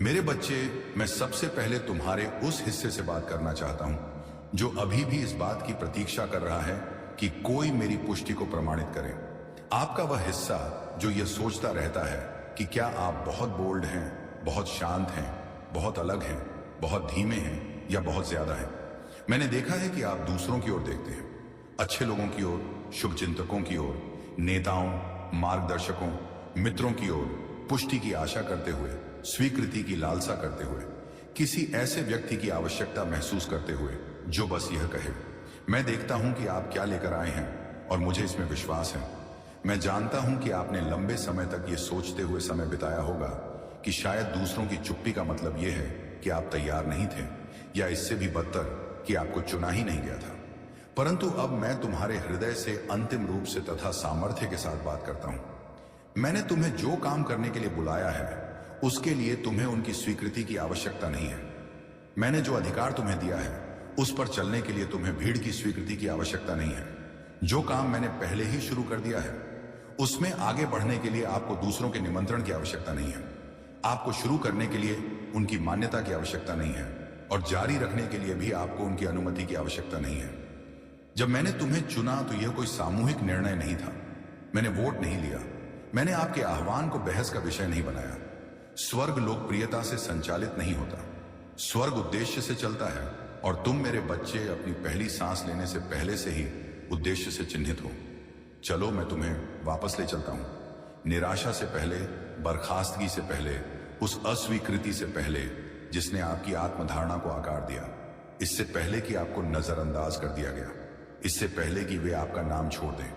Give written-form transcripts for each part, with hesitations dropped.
मेरे बच्चे, मैं सबसे पहले तुम्हारे उस हिस्से से बात करना चाहता हूं जो अभी भी इस बात की प्रतीक्षा कर रहा है कि कोई मेरी पुष्टि को प्रमाणित करे। आपका वह हिस्सा जो यह सोचता रहता है कि क्या आप बहुत बोल्ड हैं, बहुत शांत हैं, बहुत अलग हैं, बहुत धीमे हैं या बहुत ज्यादा हैं। मैंने देखा है कि आप दूसरों की ओर देखते हैं, अच्छे लोगों की ओर, शुभचिंतकों की ओर, नेताओं, मार्गदर्शकों, मित्रों की ओर, पुष्टि की आशा करते हुए, स्वीकृति की लालसा करते हुए, किसी ऐसे व्यक्ति की आवश्यकता महसूस करते हुए जो बस यह कहे। मैं देखता हूं कि आप क्या लेकर आए हैं और मुझे इसमें विश्वास है। मैं जानता हूं कि आपने लंबे समय तक यह सोचते हुए समय बिताया होगा कि शायद दूसरों की चुप्पी का मतलब यह है कि आप तैयार नहीं थे, या इससे भी बदतर कि आपको चुना ही नहीं गया था। परंतु अब मैं तुम्हारे हृदय से अंतिम रूप से तथा सामर्थ्य के साथ बात करता हूं। मैंने तुम्हें जो काम करने के लिए बुलाया है उसके लिए तुम्हें उनकी स्वीकृति की आवश्यकता नहीं है। मैंने जो अधिकार तुम्हें दिया है उस पर चलने के लिए तुम्हें भीड़ की स्वीकृति की आवश्यकता नहीं है। जो काम मैंने पहले ही शुरू कर दिया है उसमें आगे बढ़ने के लिए आपको दूसरों के निमंत्रण की आवश्यकता नहीं है। आपको शुरू करने के लिए उनकी मान्यता की आवश्यकता नहीं है और जारी रखने के लिए भी आपको उनकी अनुमति की आवश्यकता नहीं है। जब मैंने तुम्हें चुना तो यह कोई सामूहिक निर्णय नहीं था। मैंने वोट नहीं लिया। मैंने आपके आह्वान को बहस का विषय नहीं बनाया। स्वर्ग लोकप्रियता से संचालित नहीं होता, स्वर्ग उद्देश्य से चलता है, और तुम मेरे बच्चे अपनी पहली सांस लेने से पहले से ही उद्देश्य से चिन्हित हो। चलो मैं तुम्हें वापस ले चलता हूं, निराशा से पहले, बर्खास्तगी से पहले, उस अस्वीकृति से पहले जिसने आपकी आत्मधारणा को आकार दिया, इससे पहले कि आपको नजरअंदाज कर दिया गया, इससे पहले कि वे आपका नाम छोड़ दें,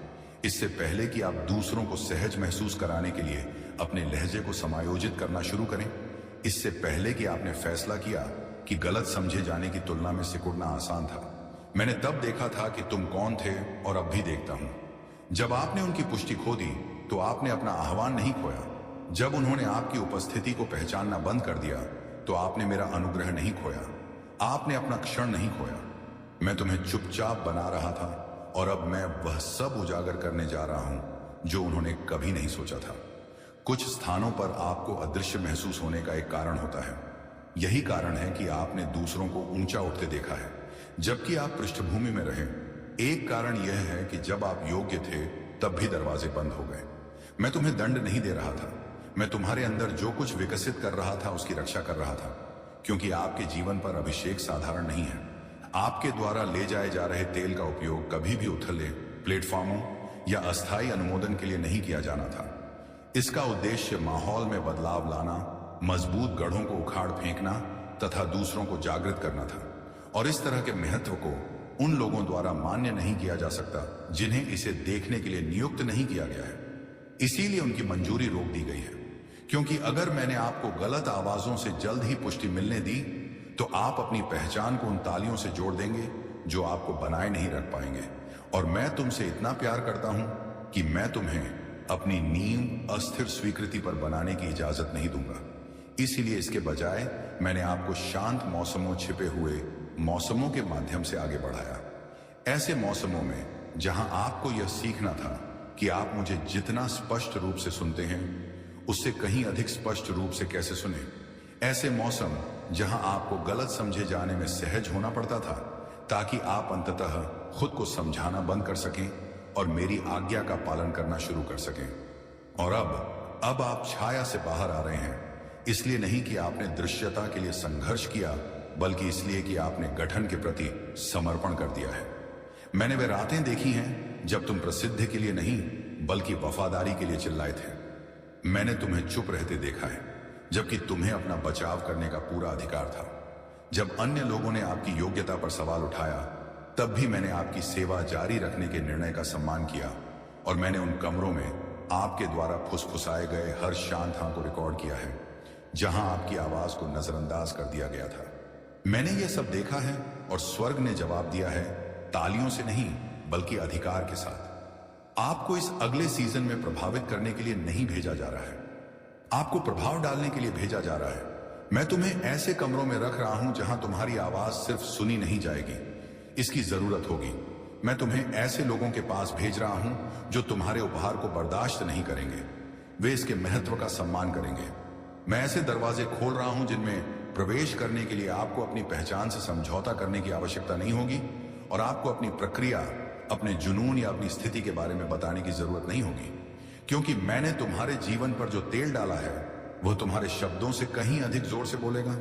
इससे पहले कि आप दूसरों को सहज महसूस कराने के लिए अपने लहजे को समायोजित करना शुरू करें, इससे पहले कि आपने फैसला किया कि गलत समझे जाने की तुलना में सिकुड़ना आसान था। मैंने तब देखा था कि तुम कौन थे और अब भी देखता हूं। जब आपने उनकी पुष्टि खो दी तो आपने अपना आह्वान नहीं खोया। जब उन्होंने आपकी उपस्थिति को पहचानना बंद कर दिया तो आपने मेरा अनुग्रह नहीं खोया। आपने अपना क्षण नहीं खोया। मैं तुम्हें चुपचाप बना रहा था और अब मैं वह सब उजागर करने जा रहा हूं जो उन्होंने कभी नहीं सोचा था। कुछ स्थानों पर आपको अदृश्य महसूस होने का एक कारण होता है। यही कारण है कि आपने दूसरों को ऊंचा उठते देखा है जबकि आप पृष्ठभूमि में रहे। एक कारण यह है कि जब आप योग्य थे तब भी दरवाजे बंद हो गए। मैं तुम्हें दंड नहीं दे रहा था। मैं तुम्हारे अंदर जो कुछ विकसित कर रहा था उसकी रक्षा कर रहा था, क्योंकि आपके जीवन पर अभिषेक साधारण नहीं है। आपके द्वारा ले जाए जा रहे तेल का उपयोग कभी भी उथले प्लेटफॉर्मों या अस्थायी अनुमोदन के लिए नहीं किया जाना था। इसका उद्देश्य माहौल में बदलाव लाना, मजबूत गढ़ों को उखाड़ फेंकना तथा दूसरों को जागृत करना था। और इस तरह के महत्व को उन लोगों द्वारा मान्य नहीं किया जा सकता जिन्हें इसे देखने के लिए नियुक्त नहीं किया गया है। इसीलिए उनकी मंजूरी रोक दी गई है, क्योंकि अगर मैंने आपको गलत आवाजों से जल्द ही पुष्टि मिलने दी तो आप अपनी पहचान को उन तालियों से जोड़ देंगे जो आपको बनाए नहीं रख पाएंगे। और मैं तुमसे इतना प्यार करता हूं कि मैं तुम्हें अपनी नींव अस्थिर स्वीकृति पर बनाने की इजाजत नहीं दूंगा। इसीलिए इसके बजाय मैंने आपको शांत मौसमों, छिपे हुए मौसमों के माध्यम से आगे बढ़ाया। ऐसे मौसमों में जहां आपको यह सीखना था कि आप मुझे जितना स्पष्ट रूप से सुनते हैं उससे कहीं अधिक स्पष्ट रूप से कैसे सुने। ऐसे मौसम जहां आपको गलत समझे जाने में सहज होना पड़ता था ताकि आप अंततः खुद को समझाना बंद कर सकें और मेरी आज्ञा का पालन करना शुरू कर सकें। और अब आप छाया से बाहर आ रहे हैं, इसलिए नहीं कि आपने दृश्यता के लिए संघर्ष किया, बल्कि इसलिए कि आपने गठन के प्रति समर्पण कर दिया है। मैंने वे रातें देखी हैं जब तुम प्रसिद्धि के लिए नहीं बल्कि वफादारी के लिए चिल्लाए थे। मैंने तुम्हें चुप रहते देखा है जबकि तुम्हें अपना बचाव करने का पूरा अधिकार था। जब अन्य लोगों ने आपकी योग्यता पर सवाल उठाया तब भी मैंने आपकी सेवा जारी रखने के निर्णय का सम्मान किया, और मैंने उन कमरों में आपके द्वारा फुसफुसाए गए हर शांत हाँ को रिकॉर्ड किया है जहां आपकी आवाज को नजरअंदाज कर दिया गया था। मैंने यह सब देखा है और स्वर्ग ने जवाब दिया है, तालियों से नहीं बल्कि अधिकार के साथ। आपको इस अगले सीजन में प्रभावित करने के लिए नहीं भेजा जा रहा है, आपको प्रभाव डालने के लिए भेजा जा रहा है। मैं तुम्हें ऐसे कमरों में रख रहा हूं जहां तुम्हारी आवाज सिर्फ सुनी नहीं जाएगी, इसकी जरूरत होगी। मैं तुम्हें ऐसे लोगों के पास भेज रहा हूं जो तुम्हारे उपहार को बर्दाश्त नहीं करेंगे, वे इसके महत्व का सम्मान करेंगे। मैं ऐसे दरवाजे खोल रहा हूं जिनमें प्रवेश करने के लिए आपको अपनी पहचान से समझौता करने की आवश्यकता नहीं होगी और आपको अपनी प्रक्रिया, अपने जुनून या अपनी स्थिति के बारे में बताने की जरूरत नहीं होगी, क्योंकि मैंने तुम्हारे जीवन पर जो तेल डाला है वह तुम्हारे शब्दों से कहीं अधिक जोर से बोलेगा।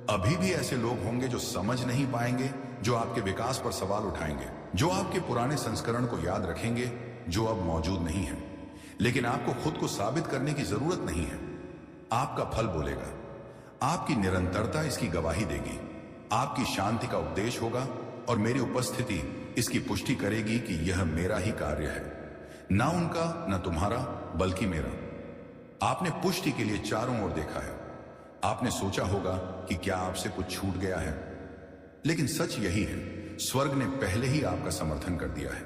अभी भी ऐसे लोग होंगे जो समझ नहीं पाएंगे, जो आपके विकास पर सवाल उठाएंगे, जो आपके पुराने संस्करण को याद रखेंगे जो अब मौजूद नहीं है। लेकिन आपको खुद को साबित करने की जरूरत नहीं है। आपका फल बोलेगा, आपकी निरंतरता इसकी गवाही देगी, आपकी शांति का उपदेश होगा और मेरी उपस्थिति इसकी पुष्टि करेगी कि यह मेरा ही कार्य है, ना उनका, ना तुम्हारा, बल्कि मेरा। आपने पुष्टि के लिए चारों ओर देखा है। आपने सोचा होगा कि क्या आपसे कुछ छूट गया है, लेकिन सच यही है, स्वर्ग ने पहले ही आपका समर्थन कर दिया है।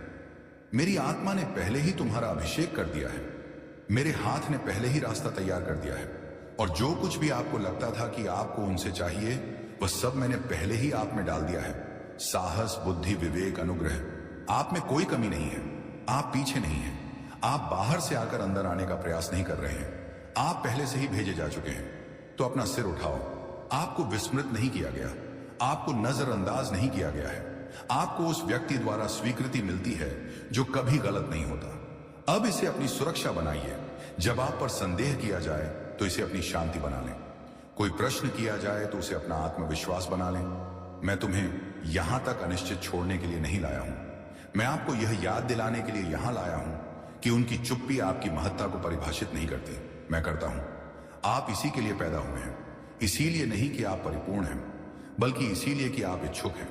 मेरी आत्मा ने पहले ही तुम्हारा अभिषेक कर दिया है। मेरे हाथ ने पहले ही रास्ता तैयार कर दिया है और जो कुछ भी आपको लगता था कि आपको उनसे चाहिए वह सब मैंने पहले ही आप में डाल दिया है। साहस, बुद्धि, विवेक, अनुग्रह, आप में कोई कमी नहीं है। आप पीछे नहीं हैं। आप बाहर से आकर अंदर आने का प्रयास नहीं कर रहे हैं। आप पहले से ही भेजे जा चुके हैं। तो अपना सिर उठाओ। आपको विस्मृत नहीं किया गया, आपको नजरअंदाज नहीं किया गया है। आपको उस व्यक्ति द्वारा स्वीकृति मिलती है जो कभी गलत नहीं होता। अब इसे अपनी सुरक्षा बनाइए। जब आप पर संदेह किया जाए तो इसे अपनी शांति बना लें। कोई प्रश्न किया जाए तो उसे अपना आत्मविश्वास बना लें। मैं तुम्हें यहां तक अनिश्चित छोड़ने के लिए नहीं लाया हूं। मैं आपको यह याद दिलाने के लिए यहां लाया हूं कि उनकी चुप्पी आपकी महत्ता को परिभाषित नहीं करती। मैं करता हूं। आप इसी के लिए पैदा हुए हैं, इसीलिए नहीं कि आप परिपूर्ण हैं, बल्कि इसीलिए कि आप इच्छुक हैं।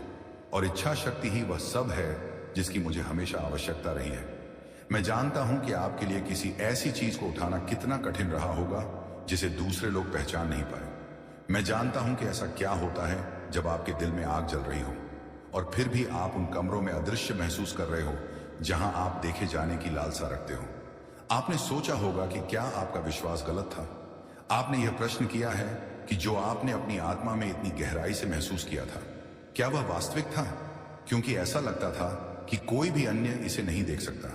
और इच्छा शक्ति ही वह सब है जिसकी मुझे हमेशा आवश्यकता रही है। मैं जानता हूं कि आपके लिए किसी ऐसी चीज को उठाना कितना कठिन रहा होगा जिसे दूसरे लोग पहचान नहीं पाए। मैं जानता हूं कि ऐसा क्या होता है जब आपके दिल में आग जल रही हो और फिर भी आप उन कमरों में अदृश्य महसूस कर रहे हो जहां आप देखे जाने की लालसा रखते हो। आपने सोचा होगा कि क्या आपका विश्वास गलत था। आपने यह प्रश्न किया है कि जो आपने अपनी आत्मा में इतनी गहराई से महसूस किया था, क्या वह वास्तविक था? क्योंकि ऐसा लगता था कि कोई भी अन्य इसे नहीं देख सकता।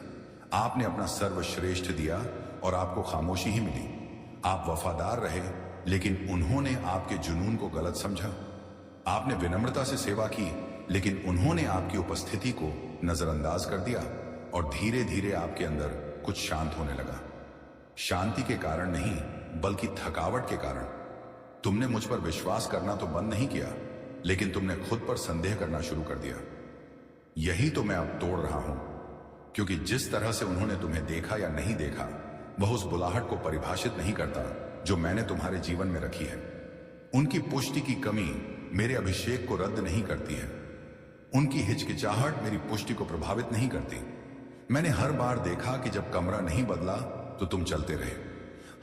आपने अपना सर्वश्रेष्ठ दिया और आपको खामोशी ही मिली। आप वफादार रहे, लेकिन उन्होंने आपके जुनून को गलत समझा। आपने विनम्रता से सेवा की, लेकिन उन्होंने आपकी उपस्थिति को नजरअंदाज कर दिया और धीरे धीरे आपके अंदर कुछ शांत होने लगा। शांति के कारण नहीं, बल्कि थकावट के कारण। तुमने मुझ पर विश्वास करना तो बंद नहीं किया, लेकिन तुमने खुद पर संदेह करना शुरू कर दिया। यही तो मैं अब तोड़ रहा हूं, क्योंकि जिस तरह से उन्होंने तुम्हें देखा या नहीं देखा वह उस बुलाहट को परिभाषित नहीं करता जो मैंने तुम्हारे जीवन में रखी है। उनकी पुष्टि की कमी मेरे अभिषेक को रद्द नहीं करती है। उनकी हिचकिचाहट मेरी पुष्टि को प्रभावित नहीं करती। मैंने हर बार देखा कि जब कमरा नहीं बदला तो तुम चलते रहे।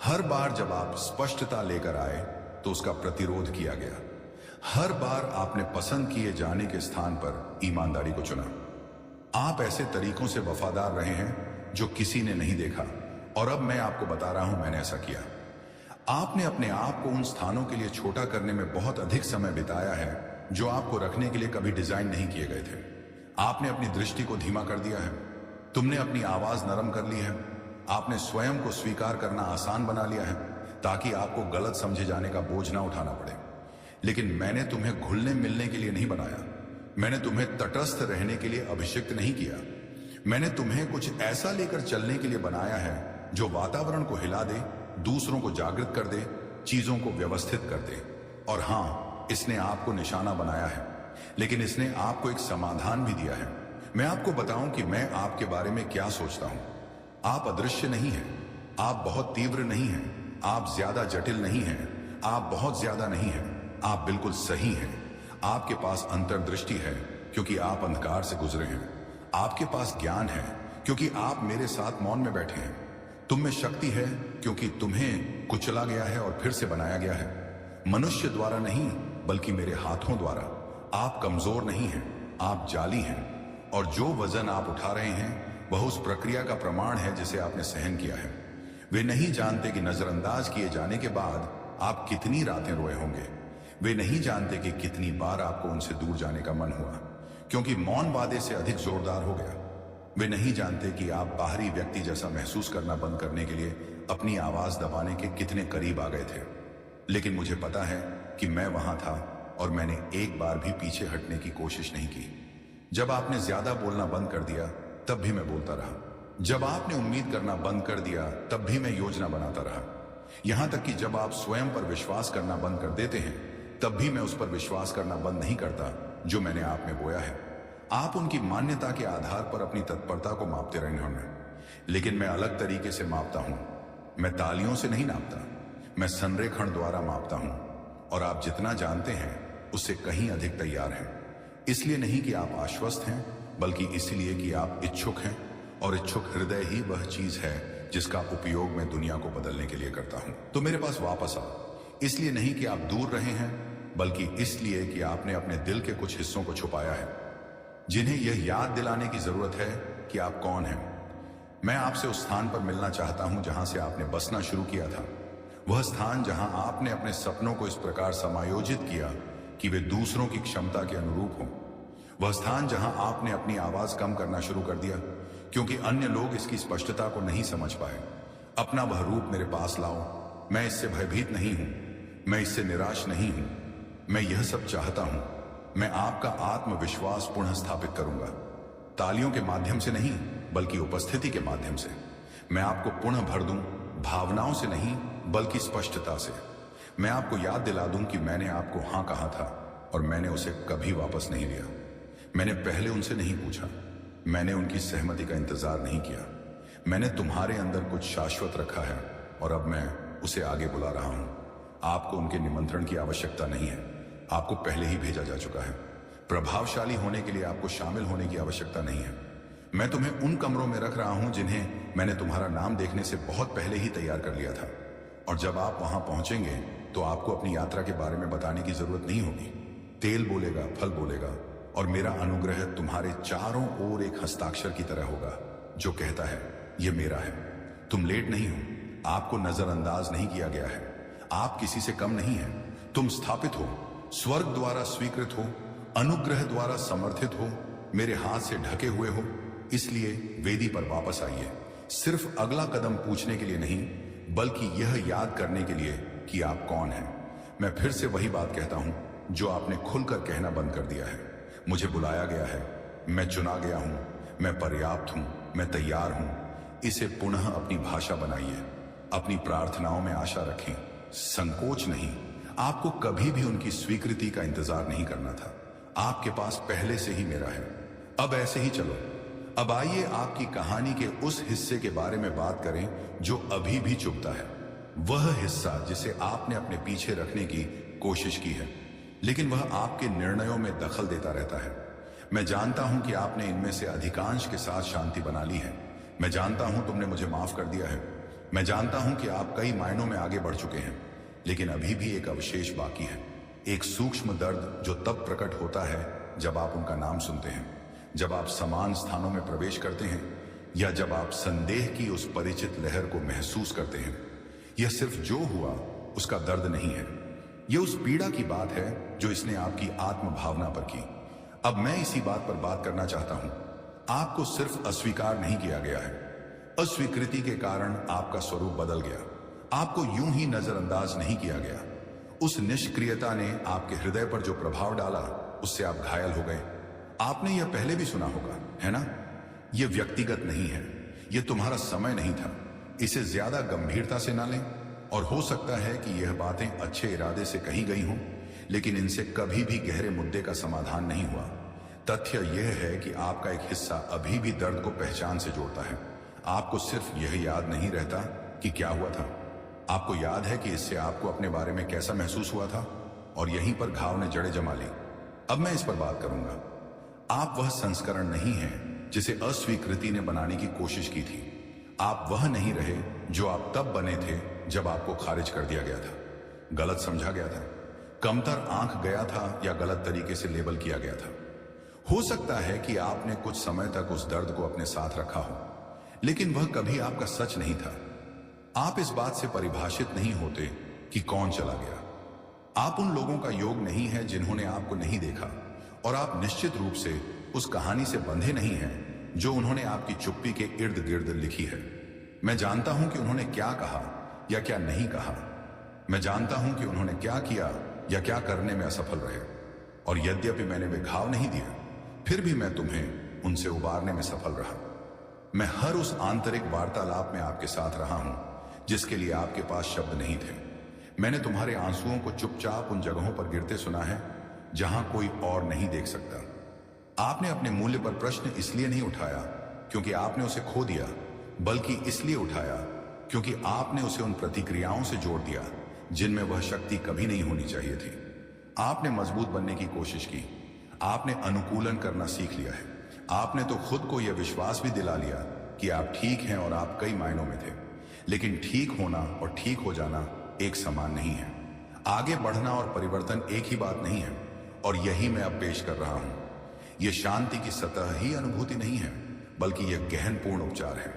हर बार जब आप स्पष्टता लेकर आए तो उसका प्रतिरोध किया गया। हर बार आपने पसंद किए जाने के स्थान पर ईमानदारी को चुना। आप ऐसे तरीकों से वफादार रहे हैं जो किसी ने नहीं देखा, और अब मैं आपको बता रहा हूं मैंने ऐसा किया। आपने अपने आप को उन स्थानों के लिए छोटा करने में बहुत अधिक समय बिताया है जो आपको रखने के लिए कभी डिजाइन नहीं किए गए थे। आपने अपनी दृष्टि को धीमा कर दिया है। तुमने अपनी आवाज नरम कर ली है। आपने स्वयं को स्वीकार करना आसान बना लिया है ताकि आपको गलत समझे जाने का बोझ ना उठाना पड़े। लेकिन मैंने तुम्हें घुलने मिलने के लिए नहीं बनाया। मैंने तुम्हें तटस्थ रहने के लिए अभिषिक्त नहीं किया। मैंने तुम्हें कुछ ऐसा लेकर चलने के लिए बनाया है जो वातावरण को हिला दे, दूसरों को जागृत कर दे, चीजों को व्यवस्थित कर दे। और हां, इसने आपको निशाना बनाया है, लेकिन इसने आपको एक समाधान भी दिया है। मैं आपको बताऊं कि मैं आपके बारे में क्या सोचता हूं। आप अदृश्य नहीं हैं। आप बहुत तीव्र नहीं हैं। आप ज्यादा जटिल नहीं हैं। आप बहुत ज्यादा नहीं हैं। आप बिल्कुल सही हैं। आपके पास अंतर्दृष्टि है क्योंकि आप अंधकार से गुजरे हैं। आपके पास ज्ञान है क्योंकि आप मेरे साथ मौन में बैठे हैं। तुम में शक्ति है क्योंकि तुम्हें कुचला गया है और फिर से बनाया गया है, मनुष्य द्वारा नहीं बल्कि मेरे हाथों द्वारा। आप कमजोर नहीं हैं, आप जाली हैं, और जो वजन आप उठा रहे हैं वह उस प्रक्रिया का प्रमाण है जिसे आपने सहन किया है। वे नहीं जानते कि नजरअंदाज किए जाने के बाद आप कितनी रातें रोए होंगे। वे नहीं जानते कि कितनी बार आपको उनसे दूर जाने का मन हुआ क्योंकि मौन वादे से अधिक जोरदार हो गया। वे नहीं जानते कि आप बाहरी व्यक्ति जैसा महसूस करना बंद करने के लिए अपनी आवाज दबाने के कितने करीब आ गए थे। लेकिन मुझे पता है कि मैं वहां था और मैंने एक बार भी पीछे हटने की कोशिश नहीं की। जब आपने ज्यादा बोलना बंद कर दिया तब भी मैं बोलता रहा। जब आपने उम्मीद करना बंद कर दिया तब भी मैं योजना बनाता रहा। यहां तक कि जब आप स्वयं पर विश्वास करना बंद कर देते हैं तब भी मैं उस पर विश्वास करना बंद नहीं करता जो मैंने आप में बोया है। आप उनकी मान्यता के आधार पर अपनी तत्परता को मापते रहे होंगे, लेकिन मैं अलग तरीके से मापता हूं। मैं तालियों से नहीं नापता, मैं संरेखण द्वारा मापता हूं। और आप जितना जानते हैं उससे कहीं अधिक तैयार हैं। इसलिए नहीं कि आप आश्वस्त हैं, बल्कि इसलिए कि आप इच्छुक हैं, और इच्छुक हृदय ही वह चीज है जिसका उपयोग मैं दुनिया को बदलने के लिए करता हूं। तो मेरे पास वापस आओ। इसलिए नहीं कि आप दूर रहे हैं, बल्कि इसलिए कि आपने अपने दिल के कुछ हिस्सों को छुपाया है, जिन्हें यह याद दिलाने की जरूरत है कि आप कौन हैं। मैं आपसे उस स्थान पर मिलना चाहता हूं जहां से आपने बसना शुरू किया था। वह स्थान जहां आपने अपने सपनों को इस प्रकार समायोजित किया कि वे दूसरों की क्षमता के अनुरूप हों। वह स्थान जहां आपने अपनी आवाज कम करना शुरू कर दिया क्योंकि अन्य लोग इसकी स्पष्टता को नहीं समझ पाए। अपना वह रूप मेरे पास लाओ। मैं इससे भयभीत नहीं हूं, मैं इससे निराश नहीं हूं। मैं यह सब चाहता हूं। मैं आपका आत्मविश्वास पुनः स्थापित करूंगा, तालियों के माध्यम से नहीं, बल्कि उपस्थिति के माध्यम से। मैं आपको पुनः भर दूं, भावनाओं से नहीं, बल्कि स्पष्टता से। मैं आपको याद दिला दूं कि मैंने आपको हां कहा था और मैंने उसे कभी वापस नहीं लिया। मैंने पहले उनसे नहीं पूछा, मैंने उनकी सहमति का इंतजार नहीं किया। मैंने तुम्हारे अंदर कुछ शाश्वत रखा है और अब मैं उसे आगे बुला रहा हूं। आपको उनके निमंत्रण की आवश्यकता नहीं है, आपको पहले ही भेजा जा चुका है। प्रभावशाली होने के लिए आपको शामिल होने की आवश्यकता नहीं है। मैं तुम्हें उन कमरों में रख रहा हूं जिन्हें मैंने तुम्हारा नाम देखने से बहुत पहले ही तैयार कर लिया था। और जब आप वहां पहुंचेंगे तो आपको अपनी यात्रा के बारे में बताने की जरूरत नहीं होगी। तेल बोलेगा, फल बोलेगा, और मेरा अनुग्रह तुम्हारे चारों ओर एक हस्ताक्षर की तरह होगा जो कहता है यह मेरा है। तुम लेट नहीं हो, आपको नजरअंदाज नहीं किया गया है, आप किसी से कम नहीं हैं। तुम स्थापित हो, स्वर्ग द्वारा स्वीकृत हो, अनुग्रह द्वारा समर्थित हो, मेरे हाथ से ढके हुए हो। इसलिए वेदी पर वापस आइए, सिर्फ अगला कदम पूछने के लिए नहीं, बल्कि यह याद करने के लिए कि आप कौन हैं। मैं फिर से वही बात कहता हूं जो आपने खुलकर कहना बंद कर दिया है। मुझे बुलाया गया है, मैं चुना गया हूं, मैं पर्याप्त हूं, मैं तैयार हूं। इसे पुनः अपनी भाषा बनाइए, अपनी प्रार्थनाओं में आशा रखें, संकोच नहीं। आपको कभी भी उनकी स्वीकृति का इंतजार नहीं करना था, आपके पास पहले से ही मेरा है। अब ऐसे ही चलो। अब आइए आपकी कहानी के उस हिस्से के बारे में बात करें जो अभी भी चुभता है। वह हिस्सा जिसे आपने अपने पीछे रखने की कोशिश की है, लेकिन वह आपके निर्णयों में दखल देता रहता है। मैं जानता हूं कि आपने इनमें से अधिकांश के साथ शांति बना ली है। मैं जानता हूं तुमने मुझे माफ कर दिया है। मैं जानता हूं कि आप कई मायनों में आगे बढ़ चुके हैं, लेकिन अभी भी एक अवशेष बाकी है। एक सूक्ष्म दर्द जो तब प्रकट होता है जब आप उनका नाम सुनते हैं, जब आप समान स्थानों में प्रवेश करते हैं, या जब आप संदेह की उस परिचित लहर को महसूस करते हैं। यह सिर्फ जो हुआ उसका दर्द नहीं है, यह उस पीड़ा की बात है जो इसने आपकी आत्म भावना पर की। अब मैं इसी बात पर बात करना चाहता हूं। आपको सिर्फ अस्वीकार नहीं किया गया है, अस्वीकृति के कारण आपका स्वरूप बदल गया। आपको यूं ही नजरअंदाज नहीं किया गया। उस निष्क्रियता ने आपके हृदय पर जो प्रभाव डाला, उससे आप घायल हो गए। आपने यह पहले भी सुना होगा, है ना? यह व्यक्तिगत नहीं है, यह तुम्हारा समय नहीं था। इसे ज्यादा गंभीरता से ना लें। और हो सकता है कि यह बातें अच्छे इरादे से कही गई हों, लेकिन इनसे कभी भी गहरे मुद्दे का समाधान नहीं हुआ। तथ्य यह है कि आपका एक हिस्सा अभी भी दर्द को पहचान से जोड़ता है। आपको सिर्फ यह याद नहीं रहता कि क्या हुआ था, आपको याद है कि इससे आपको अपने बारे में कैसा महसूस हुआ था, और यहीं पर घाव ने जड़ें जमा ली। अब मैं इस पर बात करूंगा। आप वह संस्करण नहीं हैं जिसे अस्वीकृति ने बनाने की कोशिश की थी। आप वह नहीं रहे जो आप तब बने थे जब आपको खारिज कर दिया गया था, गलत समझा गया था, कमतर आंक गया था, या गलत तरीके से लेबल किया गया था। हो सकता है कि आपने कुछ समय तक उस दर्द को अपने साथ रखा हो, लेकिन वह कभी आपका सच नहीं था। आप इस बात से परिभाषित नहीं होते कि कौन चला गया। आप उन लोगों का योग नहीं है जिन्होंने आपको नहीं देखा, और आप निश्चित रूप से उस कहानी से बंधे नहीं हैं जो उन्होंने आपकी चुप्पी के इर्द गिर्द लिखी है। मैं जानता हूं कि उन्होंने क्या कहा या क्या नहीं कहा, मैं जानता हूं कि उन्होंने क्या किया या क्या करने में असफल रहे, और यद्यपि मैंने वे घाव नहीं दिए, फिर भी मैं तुम्हें उनसे उबारने में सफल रहा। मैं हर उस आंतरिक वार्तालाप में आपके साथ रहा हूं जिसके लिए आपके पास शब्द नहीं थे। मैंने तुम्हारे आंसुओं को चुपचाप उन जगहों पर गिरते सुना है जहां कोई और नहीं देख सकता। आपने अपने मूल्य पर प्रश्न इसलिए नहीं उठाया क्योंकि आपने उसे खो दिया, बल्कि इसलिए उठाया क्योंकि आपने उसे उन प्रतिक्रियाओं से जोड़ दिया जिनमें वह शक्ति कभी नहीं होनी चाहिए थी। आपने मजबूत बनने की कोशिश की, आपने अनुकूलन करना सीख लिया है, आपने तो खुद को यह विश्वास भी दिला लिया कि आप ठीक हैं और आप कई मायनों में थे। लेकिन ठीक होना और ठीक हो जाना एक समान नहीं है। आगे बढ़ना और परिवर्तन एक ही बात नहीं है, और यही मैं अब पेश कर रहा हूं। यह शांति की सतह ही अनुभूति नहीं है, बल्कि यह गहनपूर्ण उपचार है।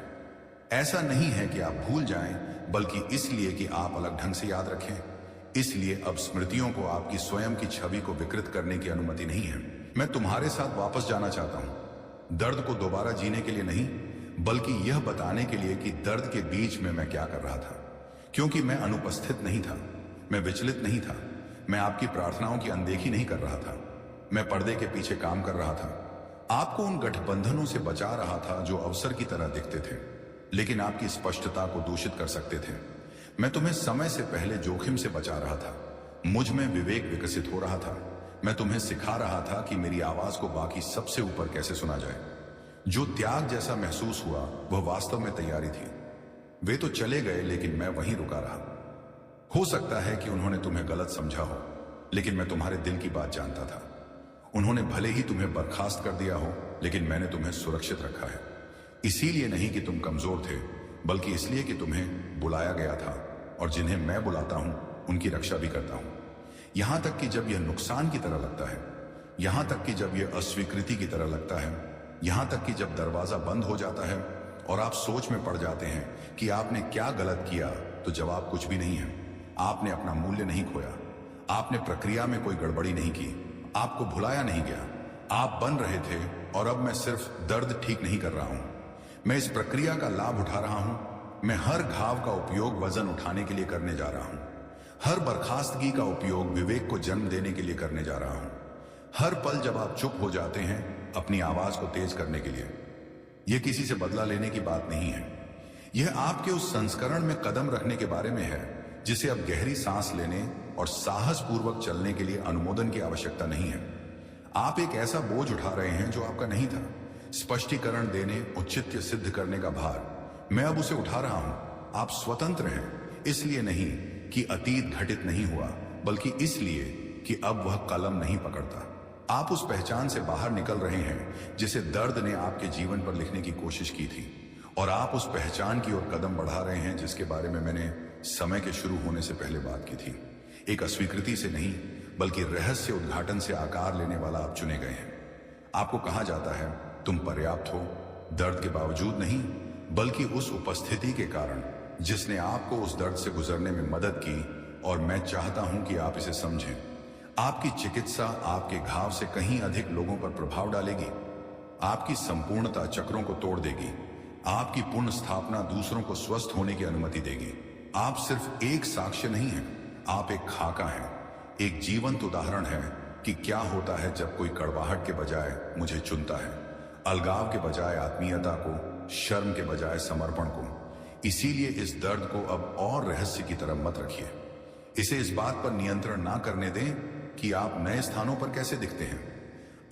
ऐसा नहीं है कि आप भूल जाएं, बल्कि इसलिए कि आप अलग ढंग से याद रखें। इसलिए अब स्मृतियों को आपकी स्वयं की छवि को विकृत करने की अनुमति नहीं है। मैं तुम्हारे साथ वापस जाना चाहता हूं, दर्द को दोबारा जीने के लिए नहीं, बल्कि यह बताने के लिए कि दर्द के बीच में मैं क्या कर रहा था। क्योंकि मैं अनुपस्थित नहीं था, मैं विचलित नहीं था, मैं आपकी प्रार्थनाओं की अनदेखी नहीं कर रहा था, मैं पर्दे के पीछे काम कर रहा था, आपको उन गठबंधनों से बचा रहा था जो अवसर की तरह दिखते थे लेकिन आपकी स्पष्टता को दूषित कर सकते थे। मैं तुम्हें समय से पहले जोखिम से बचा रहा था, मुझ में विवेक विकसित हो रहा था, मैं तुम्हें सिखा रहा था कि मेरी आवाज को बाकी सबसे ऊपर कैसे सुना जाए। जो त्याग जैसा महसूस हुआ वह वास्तव में तैयारी थी। वे तो चले गए लेकिन मैं वहीं रुका रहा। हो सकता है कि उन्होंने तुम्हें गलत समझा हो, लेकिन मैं तुम्हारे दिल की बात जानता था। उन्होंने भले ही तुम्हें बर्खास्त कर दिया हो, लेकिन मैंने तुम्हें सुरक्षित रखा है। इसीलिए नहीं कि तुम कमजोर थे, बल्कि इसलिए कि तुम्हें बुलाया गया था, और जिन्हें मैं बुलाता हूं उनकी रक्षा भी करता हूं। यहां तक कि जब यह नुकसान की तरह लगता है, यहां तक कि जब यह अस्वीकृति की तरह लगता है, यहां तक कि जब दरवाजा बंद हो जाता है और आप सोच में पड़ जाते हैं कि आपने क्या गलत किया, तो जवाब कुछ भी नहीं है। आपने अपना मूल्य नहीं खोया, आपने प्रक्रिया में कोई गड़बड़ी नहीं की, आपको भुलाया नहीं गया, आप बन रहे थे। और अब मैं सिर्फ दर्द ठीक नहीं कर रहा हूं, मैं इस प्रक्रिया का लाभ उठा रहा हूं। मैं हर घाव का उपयोग वजन उठाने के लिए करने जा रहा हूं, हर बर्खास्तगी का उपयोग विवेक को जन्म देने के लिए करने जा रहा हूं, हर पल जब आप चुप हो जाते हैं अपनी आवाज को तेज करने के लिए। यह किसी से बदला लेने की बात नहीं है, यह आपके उस संस्करण में कदम रखने के बारे में है जिसे अब गहरी सांस लेने और साहस पूर्वक चलने के लिए अनुमोदन की आवश्यकता नहीं है। आप एक ऐसा बोझ उठा रहे हैं जो आपका नहीं था, स्पष्टीकरण देने, औचित्य सिद्ध करने का भार। मैं अब उसे उठा रहा हूं। आप स्वतंत्र हैं, इसलिए नहीं कि अतीत घटित नहीं हुआ, बल्कि इसलिए कि अब वह कलम नहीं पकड़ता। आप उस पहचान से बाहर निकल रहे हैं जिसे दर्द ने आपके जीवन पर लिखने की कोशिश की थी, और आप उस पहचान की ओर कदम बढ़ा रहे हैं जिसके बारे में मैंने समय के शुरू होने से पहले बात की थी। एक अस्वीकृति से नहीं, बल्कि रहस्य उद्घाटन से आकार लेने वाला आप चुने गए हैं। आपको कहा जाता है तुम पर्याप्त हो, दर्द के बावजूद नहीं, बल्कि उस उपस्थिति के कारण जिसने आपको उस दर्द से गुजरने में मदद की। और मैं चाहता हूं कि आप इसे समझें। आपकी चिकित्सा आपके घाव से कहीं अधिक लोगों पर प्रभाव डालेगी। आपकी संपूर्णता चक्रों को तोड़ देगी, आपकी पुनः स्थापना दूसरों को स्वस्थ होने की अनुमति देगी। आप सिर्फ एक साक्ष्य नहीं हैं, आप एक खाका हैं, एक जीवंत उदाहरण है कि क्या होता है जब कोई कड़वाहट के बजाय मुझे चुनता है, अलगाव के बजाय आत्मीयता को, शर्म के बजाय समर्पण को। इसीलिए इस दर्द को अब और रहस्य की तरह मत रखिए। इसे इस बात पर नियंत्रण ना करने दें कि आप नए स्थानों पर कैसे दिखते हैं।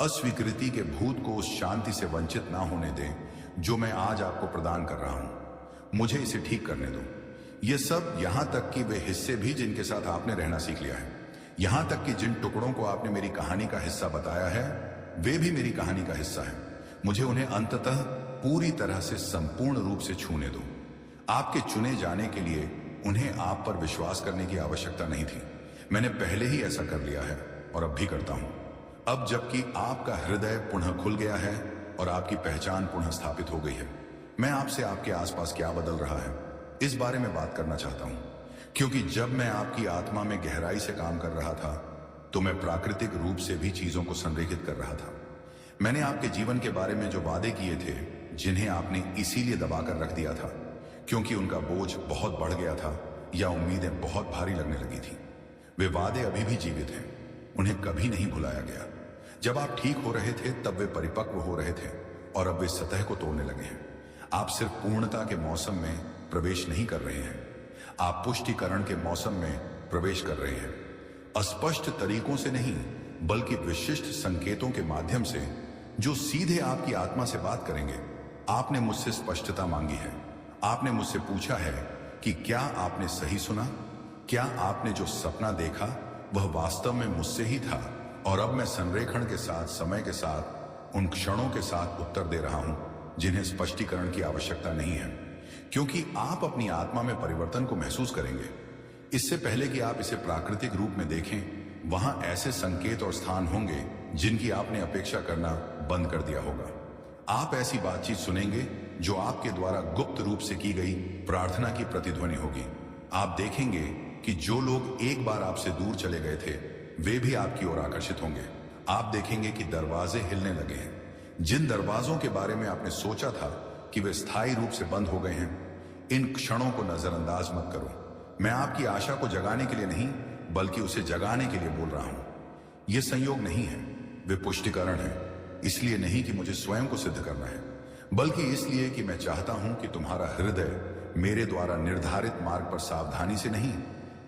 अस्वीकृति के भूत को उस शांति से वंचित ना होने दें जो मैं आज आपको प्रदान कर रहा हूं। मुझे इसे ठीक करने दो। ये सब, यहां तक कि वे हिस्से भी जिनके साथ आपने रहना सीख लिया है, यहां तक कि जिन टुकड़ों को आपने मेरी कहानी का हिस्सा बताया है, वे भी मेरी कहानी का हिस्सा है। मुझे उन्हें अंततः पूरी तरह से संपूर्ण रूप से छूने दो। आपके चुने जाने के लिए उन्हें आप पर विश्वास करने की आवश्यकता नहीं थी। मैंने पहले ही ऐसा कर लिया है और अब भी करता हूं। अब जबकि आपका हृदय पुनः खुल गया है और आपकी पहचान पुनः स्थापित हो गई है, मैं आपसे आपके आसपास क्या बदल रहा है इस बारे में बात करना चाहता हूं। क्योंकि जब मैं आपकी आत्मा में गहराई से काम कर रहा था, तो मैं प्राकृतिक रूप से भी चीजों को संरेखित कर रहा था। मैंने आपके जीवन के बारे में जो वादे किए थे, जिन्हें आपने इसीलिए दबाकर रख दिया था क्योंकि उनका बोझ बहुत बढ़ गया था, या उम्मीदें बहुत भारी लगने लगी थी। वे वादे अभी भी जीवित हैं, उन्हें कभी नहीं भुलाया गया। जब आप ठीक हो रहे थे तब वे परिपक्व हो रहे थे और अब वे सतह को तोड़ने लगे हैं। आप सिर्फ पूर्णता के मौसम में प्रवेश नहीं कर रहे हैं, आप पुष्टिकरण के मौसम में प्रवेश कर रहे हैं। अस्पष्ट तरीकों से नहीं, बल्कि विशिष्ट संकेतों के माध्यम से, जो सीधे आपकी आत्मा से बात करेंगे। आपने मुझसे स्पष्टता मांगी है। आपने मुझसे पूछा है कि क्या आपने सही सुना? क्या आपने जो सपना देखा वह वास्तव में मुझसे ही था? और अब मैं संरेखण के साथ, समय के साथ, उन क्षणों के साथ उत्तर दे रहा हूं जिन्हें स्पष्टीकरण की आवश्यकता नहीं है, क्योंकि आप अपनी आत्मा में परिवर्तन को महसूस करेंगे। इससे पहले कि आप इसे प्राकृतिक रूप में देखें, वहां ऐसे संकेत और स्थान होंगे जिनकी आपने अपेक्षा करना बंद कर दिया होगा। आप ऐसी बातचीत सुनेंगे जो आपके द्वारा गुप्त रूप से की गई प्रार्थना की प्रतिध्वनि होगी। आप देखेंगे कि जो लोग एक बार आपसे दूर चले गए थे वे भी आपकी ओर आकर्षित होंगे। आप देखेंगे कि दरवाजे हिलने लगे हैं। जिन दरवाजों के बारे में आपने सोचा था कि वे स्थायी रूप से बंद हो गए हैं, इन क्षणों को नजरअंदाज मत करो। मैं आपकी आशा को जगाने के लिए नहीं, बल्कि उसे जगाने के लिए बोल रहा हूं। यह संयोग नहीं है, वे पुष्टिकरण है। इसलिए नहीं कि मुझे स्वयं को सिद्ध करना है, बल्कि इसलिए कि मैं चाहता हूं कि तुम्हारा हृदय मेरे द्वारा निर्धारित मार्ग पर सावधानी से नहीं,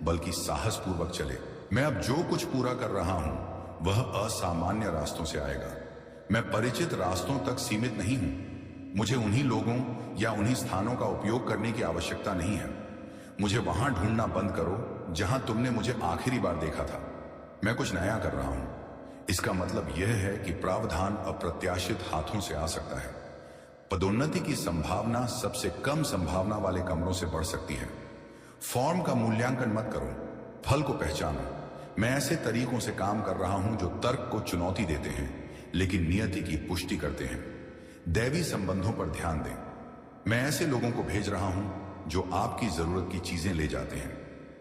बल्कि साहसपूर्वक चले। मैं अब जो कुछ पूरा कर रहा हूं वह असामान्य रास्तों से आएगा। मैं परिचित रास्तों तक सीमित नहीं हूं। मुझे उन्हीं लोगों या उन्हीं स्थानों का उपयोग करने की आवश्यकता नहीं है। मुझे वहां ढूंढना बंद करो जहां तुमने मुझे आखिरी बार देखा था। मैं कुछ नया कर रहा हूं। इसका मतलब यह है कि प्रावधान अप्रत्याशित हाथों से आ सकता है। पदोन्नति की संभावना सबसे कम संभावना वाले कमरों से बढ़ सकती है। फॉर्म का मूल्यांकन मत करो, फल को पहचानो। मैं ऐसे तरीकों से काम कर रहा हूं जो तर्क को चुनौती देते हैं लेकिन नियति की पुष्टि करते हैं। दैवी संबंधों पर ध्यान दें। मैं ऐसे लोगों को भेज रहा हूं जो आपकी जरूरत की चीजें ले जाते हैं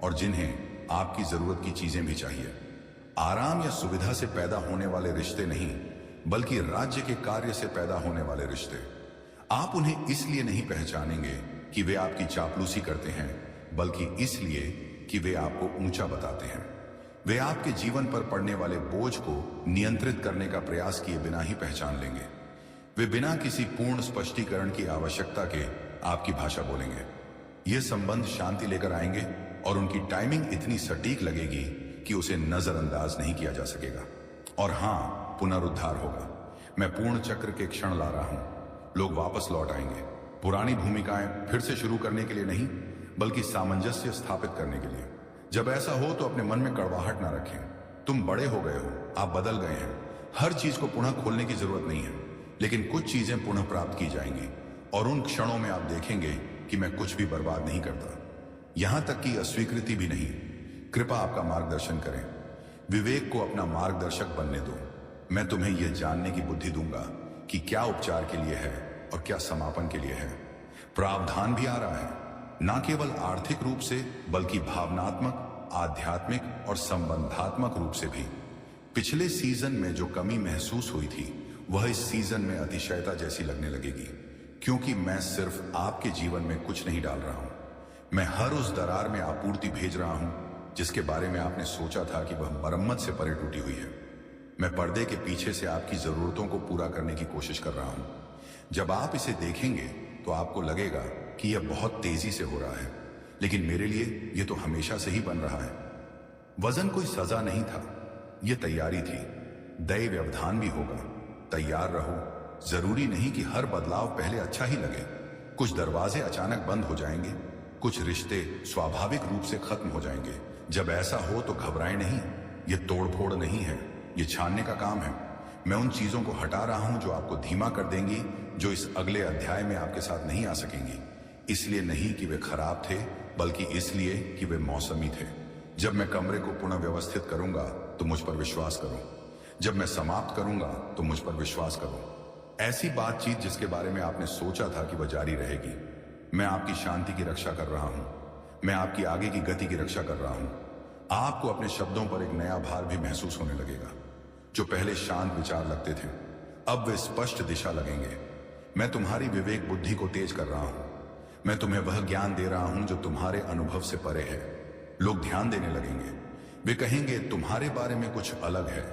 और जिन्हें आपकी जरूरत की चीजें भी चाहिए। आराम या सुविधा से पैदा होने वाले रिश्ते नहीं, बल्कि राज्य के कार्य से पैदा होने वाले रिश्ते। आप उन्हें इसलिए नहीं पहचानेंगे कि वे आपकी चापलूसी करते हैं, बल्कि इसलिए कि वे आपको ऊंचा बताते हैं। वे आपके जीवन पर पड़ने वाले बोझ को नियंत्रित करने का प्रयास किए बिना ही पहचान लेंगे। वे बिना किसी पूर्ण स्पष्टीकरण की आवश्यकता के आपकी भाषा बोलेंगे। ये संबंध शांति लेकर आएंगे और उनकी टाइमिंग इतनी सटीक लगेगी कि उसे नजरअंदाज नहीं किया जा सकेगा। और हां, पुनरुद्धार होगा। मैं पूर्ण चक्र के क्षण ला रहा हूं। लोग वापस लौट आएंगे, पुरानी भूमिकाएं फिर से शुरू करने के लिए नहीं, बल्कि सामंजस्य स्थापित करने के लिए। जब ऐसा हो तो अपने मन में कड़वाहट ना रखें। तुम बड़े हो गए हो, आप बदल गए हैं। हर चीज को पुनः खोलने की जरूरत नहीं है, लेकिन कुछ चीजें पुनः प्राप्त की जाएंगी और उन क्षणों में आप देखेंगे कि मैं कुछ भी बर्बाद नहीं करता, यहां तक कि अस्वीकृति भी नहीं। कृपा आपका मार्गदर्शन करें। विवेक को अपना मार्गदर्शक बनने दो। मैं तुम्हें यह जानने की बुद्धि दूंगा कि क्या उपचार के लिए है और क्या समापन के लिए है। प्रावधान भी आ रहा है, न केवल आर्थिक रूप से, बल्कि भावनात्मक, आध्यात्मिक और संबंधात्मक रूप से भी। पिछले सीजन में जो कमी महसूस हुई थी वह इस सीजन में अतिशयता जैसी लगने लगेगी, क्योंकि मैं सिर्फ आपके जीवन में कुछ नहीं डाल रहा हूं। मैं हर उस दरार में आपूर्ति भेज रहा हूं जिसके बारे में आपने सोचा था कि वह मरम्मत से परे टूटी हुई है। मैं पर्दे के पीछे से आपकी जरूरतों को पूरा करने की कोशिश कर रहा हूं। जब आप इसे देखेंगे तो आपको लगेगा कि यह बहुत तेजी से हो रहा है, लेकिन मेरे लिए यह तो हमेशा से ही बन रहा है। वजन कोई सजा नहीं था, यह तैयारी थी। दैव व्यवधान भी होगा, तैयार रहो। जरूरी नहीं कि हर बदलाव पहले अच्छा ही लगे। कुछ दरवाजे अचानक बंद हो जाएंगे, कुछ रिश्ते स्वाभाविक रूप से खत्म हो जाएंगे। जब ऐसा हो तो घबराएं नहीं। यह तोड़फोड़ नहीं है, यह छानने का काम है। मैं उन चीजों को हटा रहा हूं जो आपको धीमा कर देंगी, जो इस अगले अध्याय में आपके साथ नहीं आ सकेंगी। इसलिए नहीं कि वे खराब थे, बल्कि इसलिए कि वे मौसमी थे। जब मैं कमरे को पुनः व्यवस्थित करूंगा तो मुझ पर विश्वास करो। जब मैं समाप्त करूंगा तो मुझ पर विश्वास करो। ऐसी बातचीत जिसके बारे में आपने सोचा था कि वह जारी रहेगी। मैं आपकी शांति की रक्षा कर रहा हूं। मैं आपकी आगे की गति की रक्षा कर रहा हूं। आपको अपने शब्दों पर एक नया भार भी महसूस होने लगेगा। जो पहले शांत विचार लगते थे, अब वे स्पष्ट दिशा लगेंगे। मैं तुम्हारी विवेक बुद्धि को तेज कर रहा हूं। मैं तुम्हें वह ज्ञान दे रहा हूं जो तुम्हारे अनुभव से परे है। लोग ध्यान देने लगेंगे, वे कहेंगे तुम्हारे बारे में कुछ अलग है।